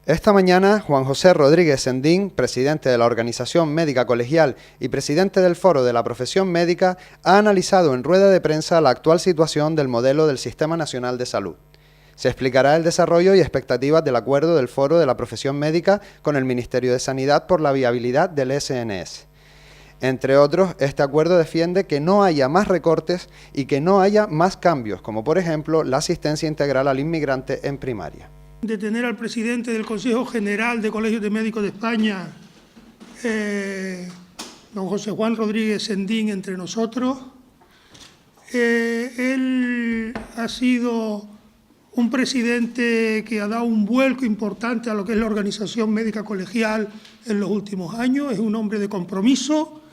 Esta mañana, Juan José Rodríguez Sendín, presidente de la Organización Médica Colegial y presidente del Foro de la Profesión Médica, ha analizado en rueda de prensa la actual situación del modelo del Sistema Nacional de Salud. Se explicará el desarrollo y expectativas del acuerdo del Foro de la Profesión Médica con el Ministerio de Sanidad por la viabilidad del SNS. Entre otros, este acuerdo defiende que no haya más recortes y que no haya más cambios, como por ejemplo la asistencia integral al inmigrante en primaria. De tener al presidente del Consejo General de Colegios de Médicos de España, don José Juan Rodríguez Sendín, entre nosotros. Él ha sido un presidente que ha dado un vuelco importante a lo que es la organización médica colegial en los últimos años. Es un hombre de compromiso,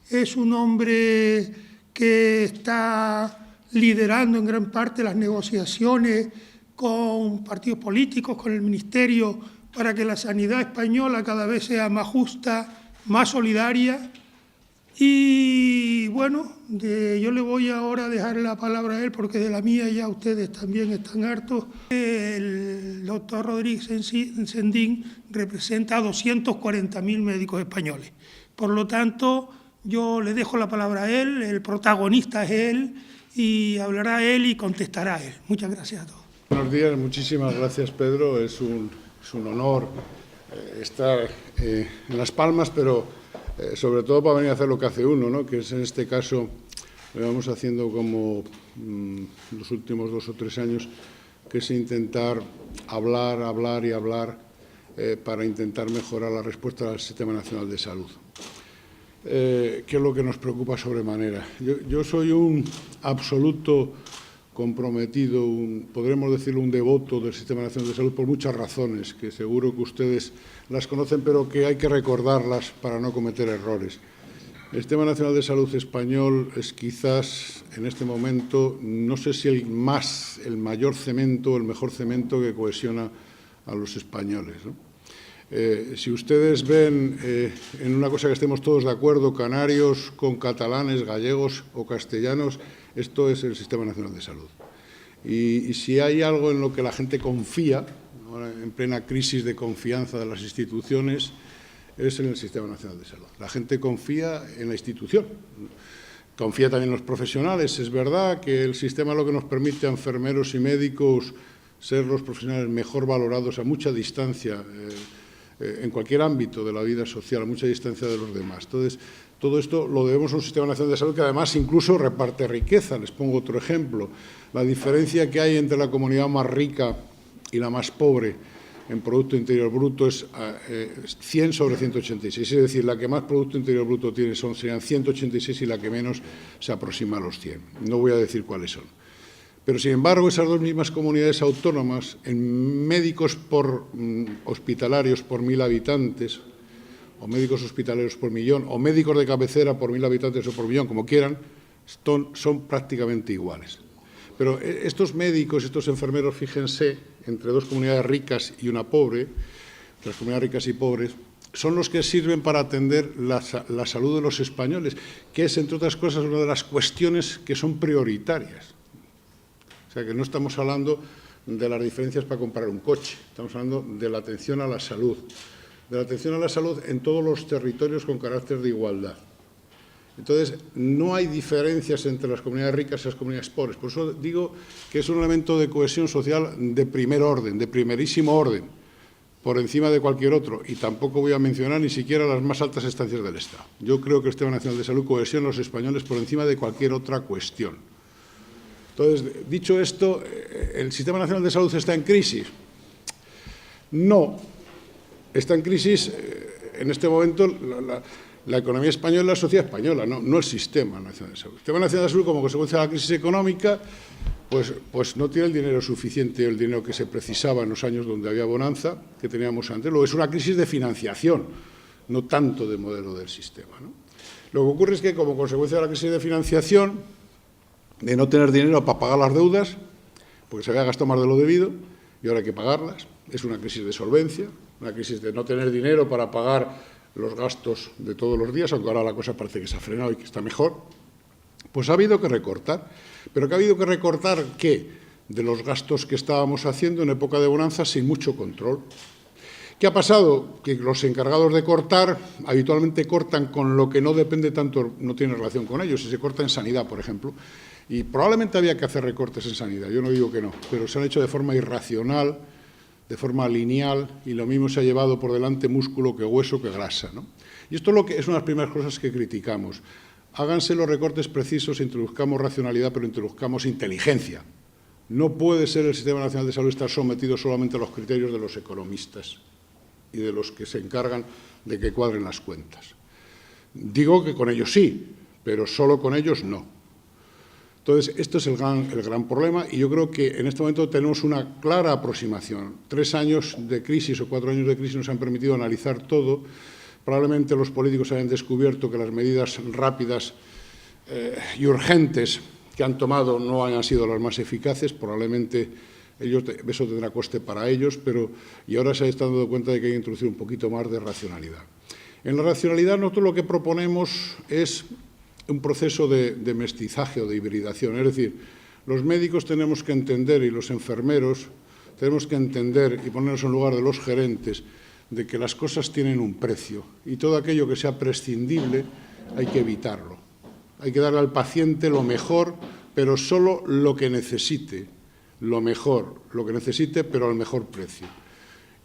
es un hombre que está liderando en gran parte las negociaciones con partidos políticos, con el Ministerio, para que la sanidad española cada vez sea más justa, más solidaria. Y bueno, yo le voy ahora a dejar la palabra a él, porque de la mía ya ustedes también están hartos. El doctor Rodríguez Sendín representa a 240.000 médicos españoles. Por lo tanto, yo le dejo la palabra a él, el protagonista es él, y hablará él y contestará él. Muchas gracias a todos. Buenos días, muchísimas gracias, Pedro. Es un honor estar en Las Palmas, pero sobre todo para venir a hacer lo que hace uno, ¿no? Que es en este caso, lo vamos haciendo como los últimos 2 o 3 años, que es intentar hablar para intentar mejorar la respuesta al Sistema Nacional de Salud. ¿Qué es lo que nos preocupa sobremanera? Yo soy un absoluto comprometido, podremos decirlo, un devoto del Sistema Nacional de Salud por muchas razones, que seguro que ustedes las conocen, pero que hay que recordarlas para no cometer errores. El Sistema Nacional de Salud español es quizás, en este momento, no sé si el mayor cemento o el mejor cemento que cohesiona a los españoles, ¿no? Si ustedes ven en una cosa que estemos todos de acuerdo, canarios con catalanes, gallegos o castellanos, esto es el Sistema Nacional de Salud. Y si hay algo en lo que la gente confía, ahora en plena crisis de confianza de las instituciones, es en el Sistema Nacional de Salud. La gente confía en la institución, confía también en los profesionales. Es verdad que el sistema es lo que nos permite a enfermeros y médicos ser los profesionales mejor valorados a mucha distancia, en cualquier ámbito de la vida social, a mucha distancia de los demás. Entonces, todo esto lo debemos a un Sistema Nacional de Salud que además incluso reparte riqueza. Les pongo otro ejemplo. La diferencia que hay entre la comunidad más rica y la más pobre en Producto Interior Bruto es 100 sobre 186. Es decir, la que más Producto Interior Bruto tiene serían 186 y la que menos se aproxima a los 100. No voy a decir cuáles son. Pero, sin embargo, esas dos mismas comunidades autónomas, en médicos hospitalarios por 1.000 habitantes, o médicos hospitalarios por millón, o médicos de cabecera por 1.000 habitantes o por millón, como quieran, son prácticamente iguales. Pero estos médicos, estos enfermeros, fíjense, entre dos comunidades ricas y una pobre, las comunidades ricas y pobres, son los que sirven para atender la salud de los españoles, que es, entre otras cosas, una de las cuestiones que son prioritarias. O sea, que no estamos hablando de las diferencias para comprar un coche, estamos hablando de la atención a la salud, en todos los territorios con carácter de igualdad. Entonces, no hay diferencias entre las comunidades ricas y las comunidades pobres. Por eso digo que es un elemento de cohesión social de primer orden, de primerísimo orden, por encima de cualquier otro. Y tampoco voy a mencionar ni siquiera las más altas instancias del Estado. Yo creo que el Sistema Nacional de Salud cohesiona a los españoles por encima de cualquier otra cuestión. Entonces, dicho esto, ¿el Sistema Nacional de Salud está en crisis? No. Está en crisis, en este momento, la economía española y la sociedad española, no el Sistema Nacional de Salud. El Sistema Nacional de Salud, como consecuencia de la crisis económica, pues no tiene el dinero suficiente, el dinero que se precisaba en los años donde había bonanza, que teníamos antes. Luego es una crisis de financiación, no tanto de modelo del sistema, ¿no? Lo que ocurre es que, como consecuencia de la crisis de financiación, de no tener dinero para pagar las deudas, porque se había gastado más de lo debido, y ahora hay que pagarlas. Es una crisis de solvencia, una crisis de no tener dinero para pagar los gastos de todos los días, aunque ahora la cosa parece que se ha frenado y que está mejor. Pues ha habido que recortar. ¿Pero que ha habido que recortar qué? De los gastos que estábamos haciendo en época de bonanza sin mucho control. ¿Qué ha pasado? Que los encargados de cortar habitualmente cortan con lo que no depende tanto, no tiene relación con ellos. Si se corta en sanidad, por ejemplo, y probablemente había que hacer recortes en sanidad, yo no digo que no, pero se han hecho de forma irracional, de forma lineal, y lo mismo se ha llevado por delante músculo que hueso que grasa, ¿no? Y esto es una de las primeras cosas que criticamos. Háganse los recortes precisos, introduzcamos racionalidad, pero introduzcamos inteligencia. No puede ser el Sistema Nacional de Salud estar sometido solamente a los criterios de los economistas y de los que se encargan de que cuadren las cuentas. Digo que con ellos sí, pero solo con ellos no. Entonces, esto es el gran problema, y yo creo que en este momento tenemos una clara aproximación. 3 años de crisis o 4 años de crisis nos han permitido analizar todo. Probablemente los políticos hayan descubierto que las medidas rápidas y urgentes que han tomado no hayan sido las más eficaces. Probablemente eso tendrá coste para ellos, y ahora se están dando cuenta de que hay que introducir un poquito más de racionalidad. En la racionalidad nosotros lo que proponemos es un proceso de mestizaje o de hibridación. Es decir, los médicos tenemos que entender, y los enfermeros tenemos que entender y ponernos en lugar de los gerentes, de que las cosas tienen un precio, y todo aquello que sea prescindible hay que evitarlo. Hay que darle al paciente lo mejor, pero solo lo que necesite, lo mejor, lo que necesite, pero al mejor precio.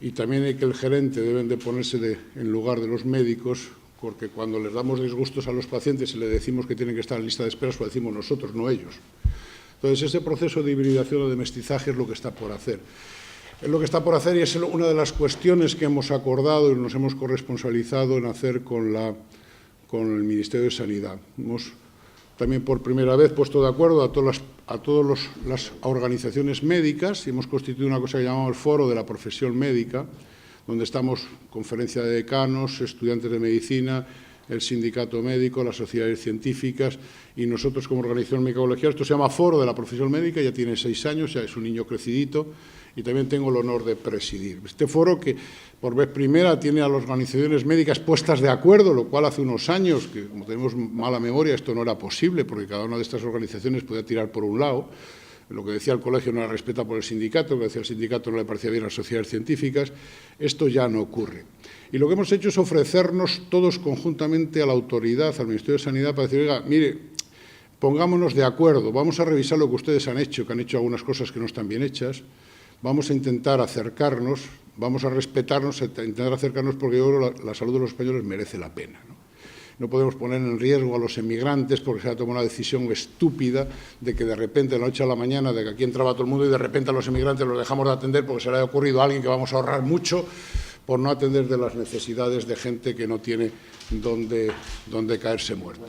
Y también hay que el gerente deben de ponerse en lugar de los médicos, porque cuando les damos disgustos a los pacientes y les decimos que tienen que estar en lista de espera, lo decimos nosotros, no ellos. Entonces, ese proceso de hibridación o de mestizaje es lo que está por hacer. Es lo que está por hacer, y es una de las cuestiones que hemos acordado y nos hemos corresponsalizado en hacer con el Ministerio de Sanidad. Hemos también por primera vez puesto de acuerdo a todas las organizaciones médicas, y hemos constituido una cosa que llamamos Foro de la Profesión Médica, donde estamos conferencia de decanos, estudiantes de medicina, el sindicato médico, las sociedades científicas y nosotros como organización médica colegial. Esto se llama Foro de la Profesión Médica, ya tiene 6 años, ya es un niño crecidito, y también tengo el honor de presidir. Este foro que por vez primera tiene a las organizaciones médicas puestas de acuerdo, lo cual hace unos años, que como tenemos mala memoria, esto no era posible, porque cada una de estas organizaciones podía tirar por un lado. Lo que decía el colegio no era respetado por el sindicato, lo que decía el sindicato no le parecía bien a las sociedades científicas. Esto ya no ocurre. Y lo que hemos hecho es ofrecernos todos conjuntamente a la autoridad, al Ministerio de Sanidad, para decir, oiga, mire, pongámonos de acuerdo, vamos a revisar lo que ustedes han hecho, que han hecho algunas cosas que no están bien hechas, vamos a intentar acercarnos, vamos a respetarnos, a intentar acercarnos, porque yo creo que la salud de los españoles merece la pena, ¿no? No podemos poner en riesgo a los emigrantes porque se ha tomado una decisión estúpida de que de repente, de la noche a la mañana, de que aquí entraba todo el mundo y de repente a los emigrantes los dejamos de atender porque se le ha ocurrido a alguien que vamos a ahorrar mucho por no atender de las necesidades de gente que no tiene dónde caerse muerto.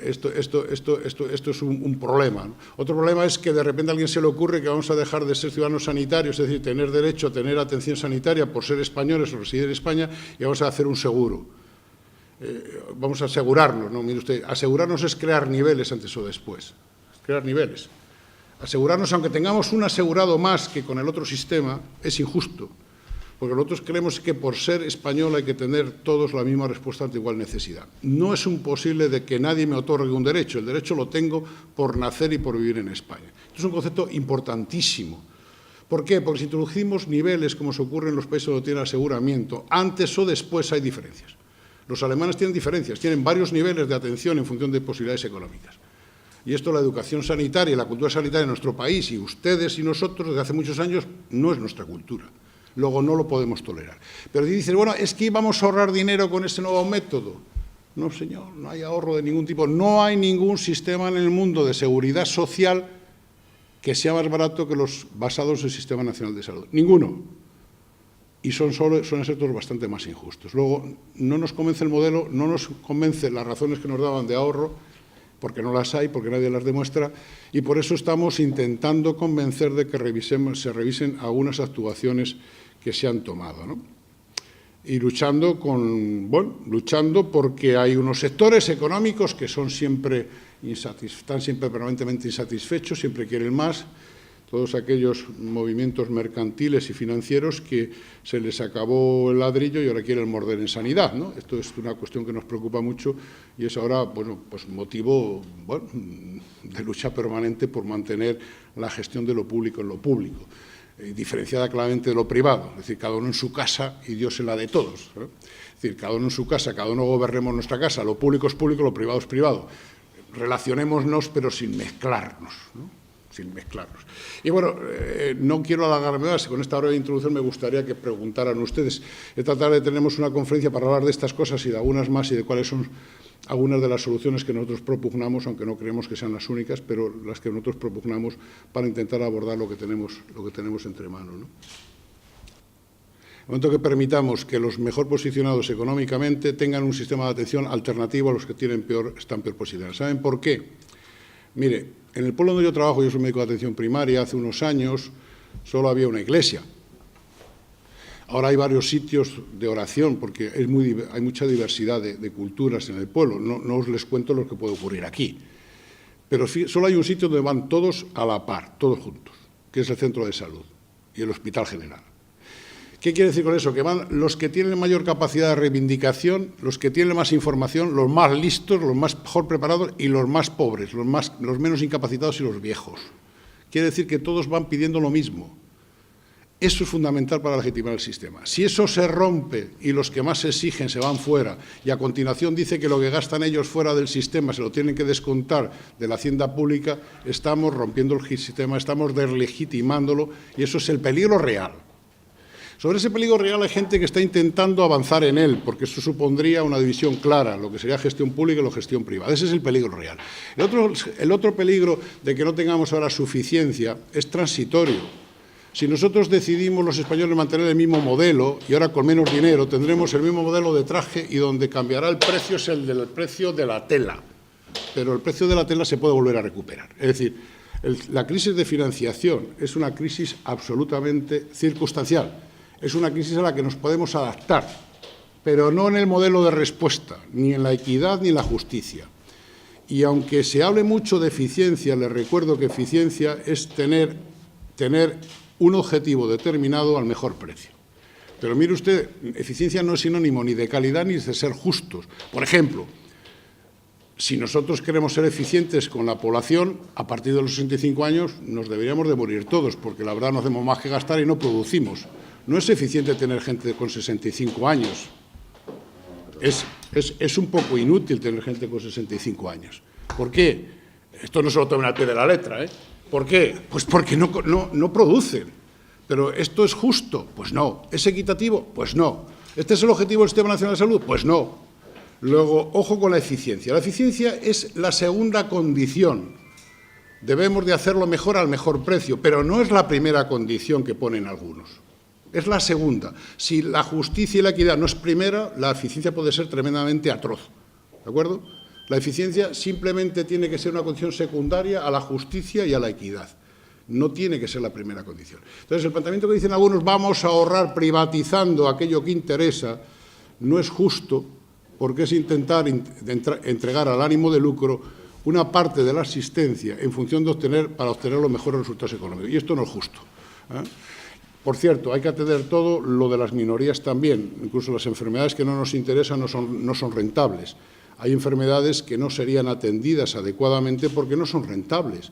Esto es un problema, ¿no? Otro problema es que de repente a alguien se le ocurre que vamos a dejar de ser ciudadanos sanitarios, es decir, tener derecho a tener atención sanitaria por ser españoles o residir en España, y vamos a hacer un seguro. Vamos a asegurarnos, ¿no? Mire usted, asegurarnos es crear niveles antes o después, crear niveles. Asegurarnos, aunque tengamos un asegurado más que con el otro sistema, es injusto, porque nosotros creemos que por ser español hay que tener todos la misma respuesta ante igual necesidad. No es imposible de que nadie me otorgue un derecho, el derecho lo tengo por nacer y por vivir en España. Esto es un concepto importantísimo. ¿Por qué? Porque si introducimos niveles, como se ocurre en los países donde tienen aseguramiento, antes o después hay diferencias. Los alemanes tienen diferencias, tienen varios niveles de atención en función de posibilidades económicas. Y esto, la educación sanitaria y la cultura sanitaria en nuestro país, y ustedes y nosotros, desde hace muchos años, no es nuestra cultura. Luego no lo podemos tolerar. Pero si dices, bueno, es que íbamos a ahorrar dinero con este nuevo método. No, señor, no hay ahorro de ningún tipo. No hay ningún sistema en el mundo de seguridad social que sea más barato que los basados en el Sistema Nacional de Salud. Ninguno. Y son efectos bastante más injustos. Luego, no nos convence el modelo, no nos convence las razones que nos daban de ahorro, porque no las hay, porque nadie las demuestra, y por eso estamos intentando convencer de que se revisen algunas actuaciones que se han tomado, ¿no? Y luchando porque hay unos sectores económicos que están siempre permanentemente insatisfechos, siempre quieren más. Todos aquellos movimientos mercantiles y financieros que se les acabó el ladrillo y ahora quieren morder en sanidad, ¿no? Esto es una cuestión que nos preocupa mucho y es ahora, bueno, pues motivo de lucha permanente por mantener la gestión de lo público en lo público. diferenciada claramente de lo privado, es decir, cada uno en su casa y Dios en la de todos, ¿no? Es decir, cada uno en su casa, cada uno gobernemos nuestra casa, lo público es público, lo privado es privado. Relacionémonos, pero sin mezclarnos, ¿no? Sin mezclarnos. Y bueno, no quiero alargarme más, con esta breve introducción me gustaría que preguntaran ustedes. Esta tarde tenemos una conferencia para hablar de estas cosas y de algunas más y de cuáles son algunas de las soluciones que nosotros propugnamos, aunque no creemos que sean las únicas, pero las que nosotros propugnamos para intentar abordar lo que tenemos entre manos, ¿no? En el momento que permitamos que los mejor posicionados económicamente tengan un sistema de atención alternativo a los que están peor posicionados. ¿Saben por qué? Mire, en el pueblo donde yo trabajo, yo soy médico de atención primaria, hace unos años solo había una iglesia. Ahora hay varios sitios de oración, porque hay mucha diversidad de culturas en el pueblo. No os les cuento lo que puede ocurrir aquí. Pero solo hay un sitio donde van todos a la par, todos juntos, que es el centro de salud y el hospital general. ¿Qué quiere decir con eso? Que van los que tienen mayor capacidad de reivindicación, los que tienen más información, los más listos, los más mejor preparados y los más pobres, los menos incapacitados y los viejos. Quiere decir que todos van pidiendo lo mismo. Eso es fundamental para legitimar el sistema. Si eso se rompe y los que más exigen se van fuera y a continuación dice que lo que gastan ellos fuera del sistema se lo tienen que descontar de la hacienda pública, estamos rompiendo el sistema, estamos deslegitimándolo y eso es el peligro real. Sobre ese peligro real hay gente que está intentando avanzar en él, porque eso supondría una división clara, lo que sería gestión pública y la gestión privada. Ese es el peligro real. El otro peligro de que no tengamos ahora suficiencia es transitorio. Si nosotros decidimos los españoles mantener el mismo modelo y ahora con menos dinero tendremos el mismo modelo de traje y donde cambiará el precio es el del precio de la tela. Pero el precio de la tela se puede volver a recuperar. Es decir, la crisis de financiación es una crisis absolutamente circunstancial. Es una crisis a la que nos podemos adaptar, pero no en el modelo de respuesta, ni en la equidad ni en la justicia. Y aunque se hable mucho de eficiencia, les recuerdo que eficiencia es tener un objetivo determinado al mejor precio. Pero mire usted, eficiencia no es sinónimo ni de calidad ni de ser justos. Por ejemplo, si nosotros queremos ser eficientes con la población, a partir de los 65 años nos deberíamos de morir todos, porque la verdad no hacemos más que gastar y no producimos. No es eficiente tener gente con 65 años. Es un poco inútil tener gente con 65 años. ¿Por qué? Esto no se lo tomen al pie de la letra, ¿eh? ¿Por qué? Pues porque no producen. ¿Pero esto es justo? Pues no. ¿Es equitativo? Pues no. ¿Este es el objetivo del Sistema Nacional de Salud? Pues no. Luego, ojo con la eficiencia. La eficiencia es la segunda condición. Debemos de hacerlo mejor al mejor precio, pero no es la primera condición que ponen algunos. Es la segunda. Si la justicia y la equidad no es primera, la eficiencia puede ser tremendamente atroz. ¿De acuerdo? La eficiencia simplemente tiene que ser una condición secundaria a la justicia y a la equidad. No tiene que ser la primera condición. Entonces, el planteamiento que dicen algunos, vamos a ahorrar privatizando aquello que interesa, no es justo, porque es intentar entregar al ánimo de lucro una parte de la asistencia en función de para obtener los mejores resultados económicos. Y esto no es justo, ¿eh? Por cierto, hay que atender todo lo de las minorías también. Incluso las enfermedades que no nos interesan no son rentables. Hay enfermedades que no serían atendidas adecuadamente porque no son rentables.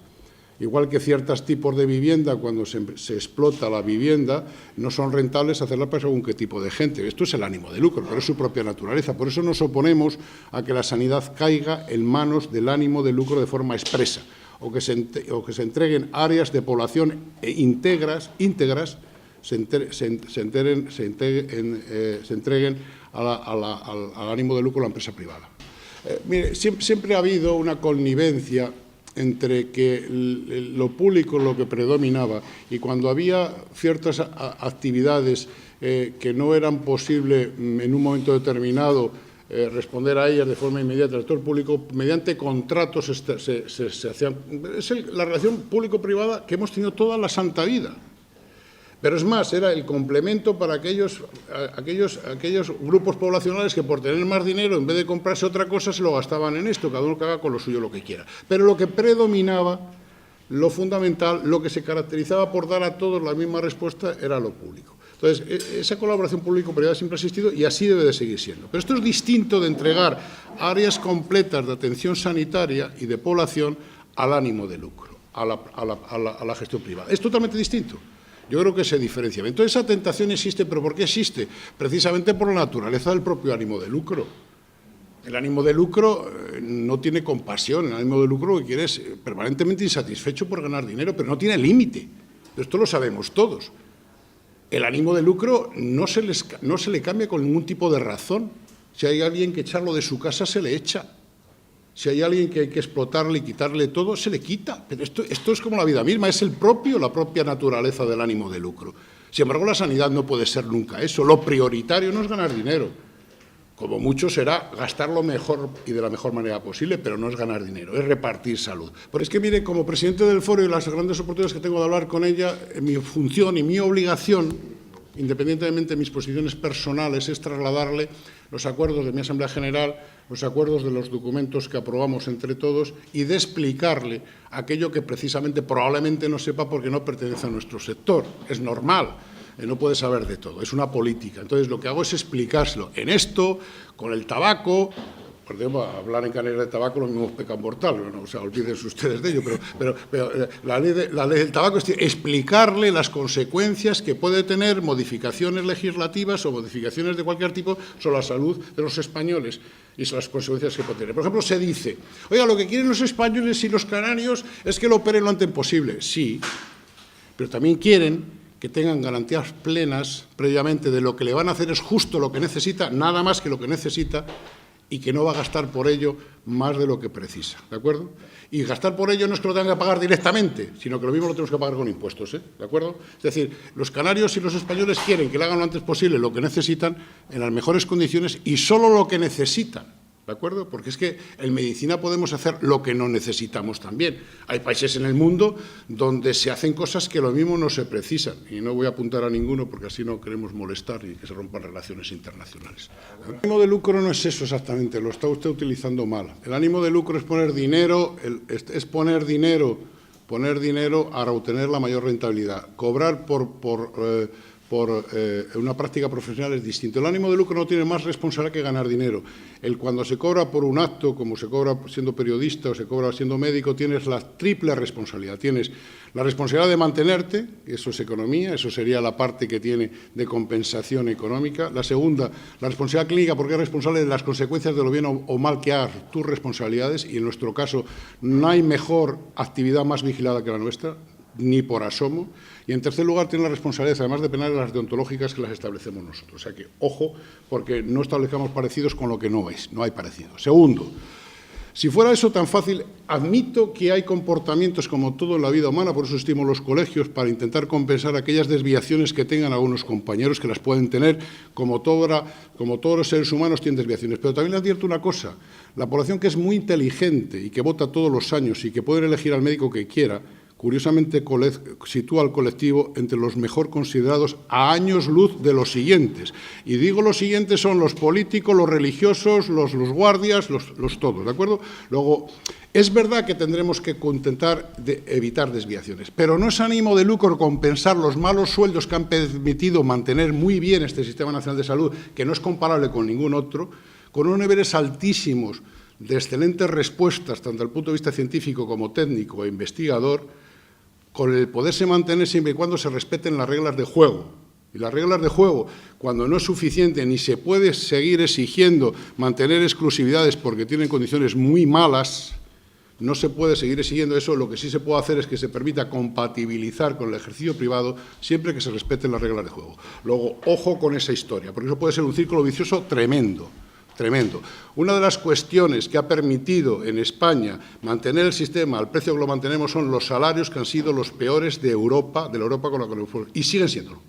Igual que ciertos tipos de vivienda, cuando se explota la vivienda, no son rentables hacerla para según qué tipo de gente. Esto es el ánimo de lucro, pero es su propia naturaleza. Por eso nos oponemos a que la sanidad caiga en manos del ánimo de lucro de forma expresa, o que se entreguen áreas de población íntegras, se entreguen al ánimo de lucro de la empresa privada. Mire, siempre ha habido una connivencia entre que lo público es lo que predominaba y cuando había ciertas actividades que no eran posible en un momento determinado responder a ellas de forma inmediata al sector público, mediante contratos se hacían. Es la relación público-privada que hemos tenido toda la santa vida. Pero es más, era el complemento para aquellos grupos poblacionales que por tener más dinero, en vez de comprarse otra cosa, se lo gastaban en esto, cada uno que haga con lo suyo lo que quiera. Pero lo que predominaba, lo fundamental, lo que se caracterizaba por dar a todos la misma respuesta, era lo público. Entonces, esa colaboración público-privada siempre ha existido y así debe de seguir siendo. Pero esto es distinto de entregar áreas completas de atención sanitaria y de población al ánimo de lucro, a la gestión privada. Es totalmente distinto. Yo creo que se diferencia. Entonces, esa tentación existe, ¿pero por qué existe? Precisamente por la naturaleza del propio ánimo de lucro. El ánimo de lucro no tiene compasión, el ánimo de lucro lo que quiere es permanentemente insatisfecho por ganar dinero, pero no tiene límite. Esto lo sabemos todos. El ánimo de lucro no se le cambia con ningún tipo de razón. Si hay alguien que echarlo de su casa, se le echa. Si hay alguien que hay que explotarle y quitarle todo, se le quita. Pero esto es como la vida misma, es la propia naturaleza del ánimo de lucro. Sin embargo, la sanidad no puede ser nunca eso. Lo prioritario no es ganar dinero. Como mucho será gastarlo mejor y de la mejor manera posible, pero no es ganar dinero, es repartir salud. Pero es que, mire, como presidente del foro y las grandes oportunidades que tengo de hablar con ella, mi función y mi obligación, independientemente de mis posiciones personales, es trasladarle los acuerdos de mi Asamblea General, los acuerdos de los documentos que aprobamos entre todos y de explicarle aquello que precisamente probablemente no sepa porque no pertenece a nuestro sector. Es normal. No puede saber de todo, es una política. Entonces, lo que hago es explicárselo en esto, con el tabaco. Por ejemplo, hablar en Canarias de tabaco lo mismo peca mortal, ¿no? O sea, olvídense ustedes de ello, pero la ley del tabaco es explicarle las consecuencias que puede tener modificaciones legislativas o modificaciones de cualquier tipo sobre la salud de los españoles y las consecuencias que puede tener. Por ejemplo, se dice, oiga, lo que quieren los españoles y los canarios es que lo operen lo antes posible. Sí, pero también quieren que tengan garantías plenas previamente de lo que le van a hacer es justo lo que necesita, nada más que lo que necesita, y que no va a gastar por ello más de lo que precisa, ¿de acuerdo? Y gastar por ello no es que lo tengan que pagar directamente, sino que lo mismo lo tenemos que pagar con impuestos, ¿de acuerdo? Es decir, los canarios y los españoles quieren que le hagan lo antes posible lo que necesitan, en las mejores condiciones y solo lo que necesitan, ¿de acuerdo? Porque es que en medicina podemos hacer lo que no necesitamos también. Hay países en el mundo donde se hacen cosas que lo mismo no se precisan. Y no voy a apuntar a ninguno porque así no queremos molestar y que se rompan relaciones internacionales. El ánimo de lucro no es eso exactamente, lo está usted utilizando mal. El ánimo de lucro es poner dinero, poner dinero a obtener la mayor rentabilidad. Cobrar por una práctica profesional es distinto. El ánimo de lucro no tiene más responsabilidad que ganar dinero. Cuando se cobra por un acto, como se cobra siendo periodista o se cobra siendo médico, tienes la triple responsabilidad. Tienes la responsabilidad de mantenerte, eso es economía, eso sería la parte que tiene de compensación económica. La segunda, la responsabilidad clínica, porque es responsable de las consecuencias de lo bien o mal que hagas tus responsabilidades, y en nuestro caso no hay mejor actividad más vigilada que la nuestra, ni por asomo. Y en tercer lugar tiene la responsabilidad, además de penales, las deontológicas que las establecemos nosotros. O sea que, ojo, porque no establezcamos parecidos con lo que no es, no hay parecido. Segundo, si fuera eso tan fácil, admito que hay comportamientos como todo en la vida humana, por eso estimo los colegios, para intentar compensar aquellas desviaciones que tengan algunos compañeros, que las pueden tener, como todos los seres humanos tienen desviaciones. Pero también les advierto una cosa, la población que es muy inteligente y que vota todos los años y que puede elegir al médico que quiera, curiosamente sitúa al colectivo entre los mejor considerados a años luz de los siguientes. Y digo los siguientes son los políticos, los religiosos, los guardias, los todos, ¿de acuerdo? Luego, es verdad que tendremos que intentar evitar desviaciones, pero no es ánimo de lucro compensar los malos sueldos que han permitido mantener muy bien este Sistema Nacional de Salud, que no es comparable con ningún otro, con unos niveles altísimos de excelentes respuestas, tanto desde el punto de vista científico como técnico e investigador, con el poderse mantener siempre y cuando se respeten las reglas de juego. Y las reglas de juego, cuando no es suficiente ni se puede seguir exigiendo mantener exclusividades porque tienen condiciones muy malas, no se puede seguir exigiendo eso. Lo que sí se puede hacer es que se permita compatibilizar con el ejercicio privado siempre que se respeten las reglas de juego. Luego, ojo con esa historia, porque eso puede ser un círculo vicioso tremendo. Tremendo. Una de las cuestiones que ha permitido en España mantener el sistema al precio que lo mantenemos son los salarios que han sido los peores de la Europa con la que nos fuimos, y siguen siéndolo.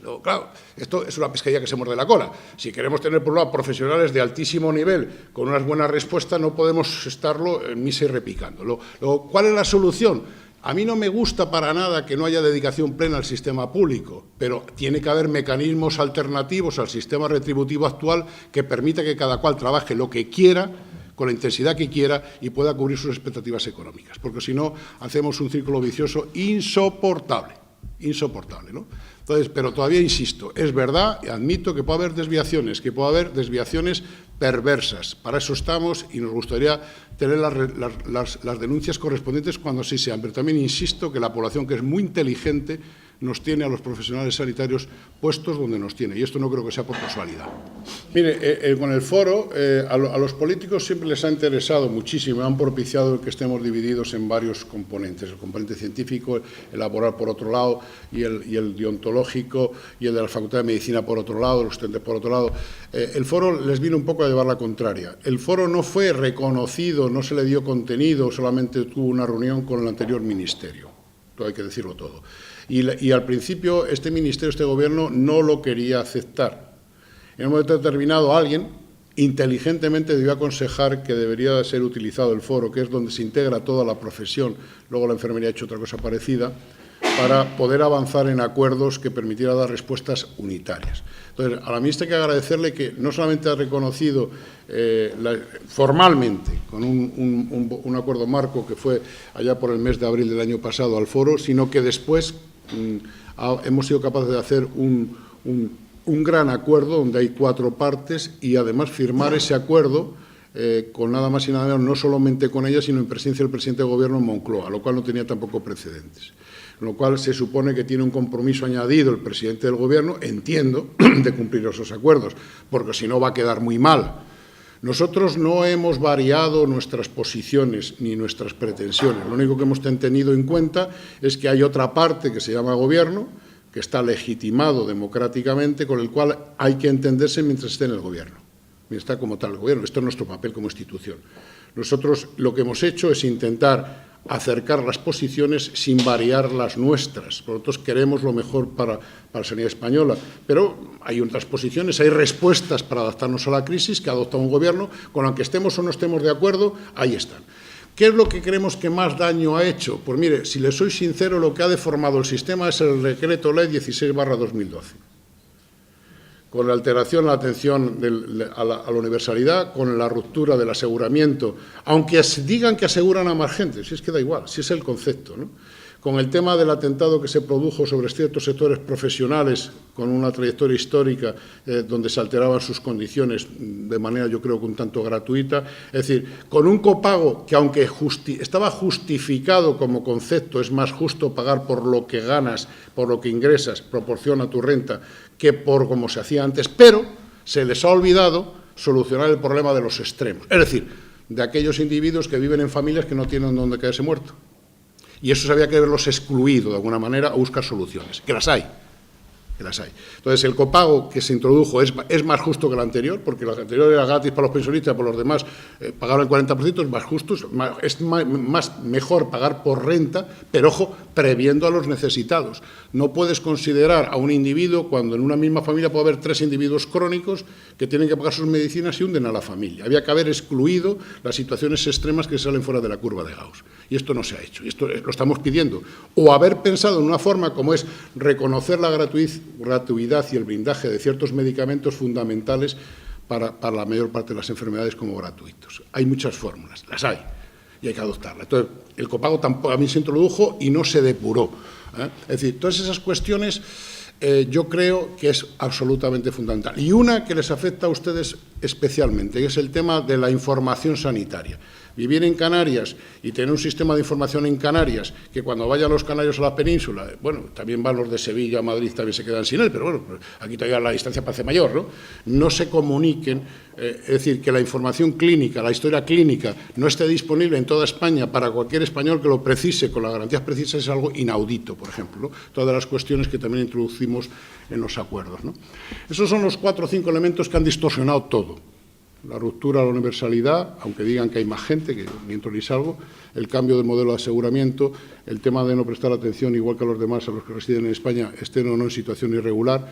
Luego, claro, esto es una pescadilla que se muerde la cola. Si queremos tener, por un lado, profesionales de altísimo nivel con unas buenas respuestas, no podemos estarlo en misa y repicando. Luego, ¿cuál es la solución? A mí no me gusta para nada que no haya dedicación plena al sistema público, pero tiene que haber mecanismos alternativos al sistema retributivo actual que permita que cada cual trabaje lo que quiera, con la intensidad que quiera y pueda cubrir sus expectativas económicas, porque si no, hacemos un círculo vicioso insoportable, ¿no? Entonces, pero todavía insisto, es verdad, admito que puede haber desviaciones, perversas. Para eso estamos y nos gustaría tener las denuncias correspondientes cuando así sean. Pero también insisto que la población que es muy inteligente nos tiene a los profesionales sanitarios puestos donde nos tiene, y esto no creo que sea por casualidad. Mire, con el foro, a los políticos siempre les ha interesado muchísimo, han propiciado que estemos divididos en varios componentes, el componente científico, el laboral por otro lado, y el deontológico, y el de la Facultad de Medicina por otro lado, los estudiantes por otro lado. El foro les vino un poco a llevar la contraria. El foro no fue reconocido, no se le dio contenido, solamente tuvo una reunión con el anterior ministerio, hay que decirlo todo. Y al principio este ministerio, este gobierno, no lo quería aceptar. En un momento determinado alguien inteligentemente debió aconsejar que debería ser utilizado el foro, que es donde se integra toda la profesión, luego la enfermería ha hecho otra cosa parecida, para poder avanzar en acuerdos que permitieran dar respuestas unitarias. Entonces, a la ministra hay que agradecerle que no solamente ha reconocido formalmente, con un acuerdo marco que fue allá por el mes de abril del año pasado al foro, sino que después hemos sido capaces de hacer un gran acuerdo donde hay 4 partes y además firmar ese acuerdo con nada más y nada menos, no solamente con ella, sino en presencia del presidente del Gobierno en Moncloa, lo cual no tenía tampoco precedentes. Lo cual se supone que tiene un compromiso añadido el presidente del Gobierno, entiendo, de cumplir esos acuerdos, porque si no va a quedar muy mal. Nosotros no hemos variado nuestras posiciones ni nuestras pretensiones. Lo único que hemos tenido en cuenta es que hay otra parte que se llama Gobierno, que está legitimado democráticamente, con el cual hay que entenderse mientras esté en el Gobierno. Mientras está como tal el Gobierno. Esto es nuestro papel como institución. Nosotros lo que hemos hecho es intentar acercar las posiciones sin variar las nuestras. Nosotros queremos lo mejor para la sanidad española, pero hay otras posiciones, hay respuestas para adaptarnos a la crisis que adopta un gobierno, con la que estemos o no estemos de acuerdo, ahí están. ¿Qué es lo que creemos que más daño ha hecho? Pues mire, si le soy sincero, lo que ha deformado el sistema es el Decreto Ley 16/2012. Con la alteración a la atención a la universalidad, con la ruptura del aseguramiento, aunque digan que aseguran a más gente, si es que da igual, si es el concepto, ¿no? Con el tema del atentado que se produjo sobre ciertos sectores profesionales con una trayectoria histórica donde se alteraban sus condiciones de manera, yo creo, que un tanto gratuita. Es decir, con un copago que, aunque estaba justificado como concepto, es más justo pagar por lo que ganas, por lo que ingresas, proporciona a tu renta, que por como se hacía antes, pero se les ha olvidado solucionar el problema de los extremos. Es decir, de aquellos individuos que viven en familias que no tienen donde caerse muerto. Y eso había que haberlos excluido de alguna manera o buscar soluciones, que las hay. Entonces, el copago que se introdujo es más justo que el anterior, porque el anterior era gratis para los pensionistas, por los demás pagaban el 40%, es más justo, es mejor pagar por renta, pero ojo, previendo a los necesitados. No puedes considerar a un individuo cuando en una misma familia puede haber 3 individuos crónicos que tienen que pagar sus medicinas y hunden a la familia. Había que haber excluido las situaciones extremas que salen fuera de la curva de Gauss. Y esto no se ha hecho, y esto lo estamos pidiendo. O haber pensado en una forma como es reconocer la gratuidad y el blindaje de ciertos medicamentos fundamentales para la mayor parte de las enfermedades como gratuitos. Hay muchas fórmulas, las hay, y hay que adoptarlas. Entonces, el copago tampoco a mí se introdujo y no se depuró. Es decir, todas esas cuestiones yo creo que es absolutamente fundamental. Y una que les afecta a ustedes especialmente, que es el tema de la información sanitaria. Vivir en Canarias y tener un sistema de información en Canarias, que cuando vayan los canarios a la península, bueno, también van los de Sevilla a Madrid, también se quedan sin él, pero bueno, aquí todavía la distancia parece mayor, ¿no? No se comuniquen, es decir, que la información clínica, la historia clínica, no esté disponible en toda España para cualquier español que lo precise, con las garantías precisas, es algo inaudito, por ejemplo, ¿no? Todas las cuestiones que también introducimos en los acuerdos, ¿no? Esos son los 4 o 5 elementos que han distorsionado todo. La ruptura de la universalidad, aunque digan que hay más gente, que ni entro ni salgo, el cambio del modelo de aseguramiento, el tema de no prestar atención, igual que a los demás, a los que residen en España, estén o no en situación irregular,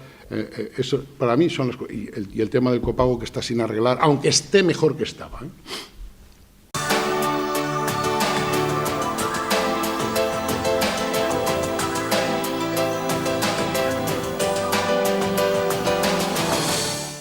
eso para mí son las cosas. Y el tema del copago que está sin arreglar, aunque esté mejor que estaba, ¿eh?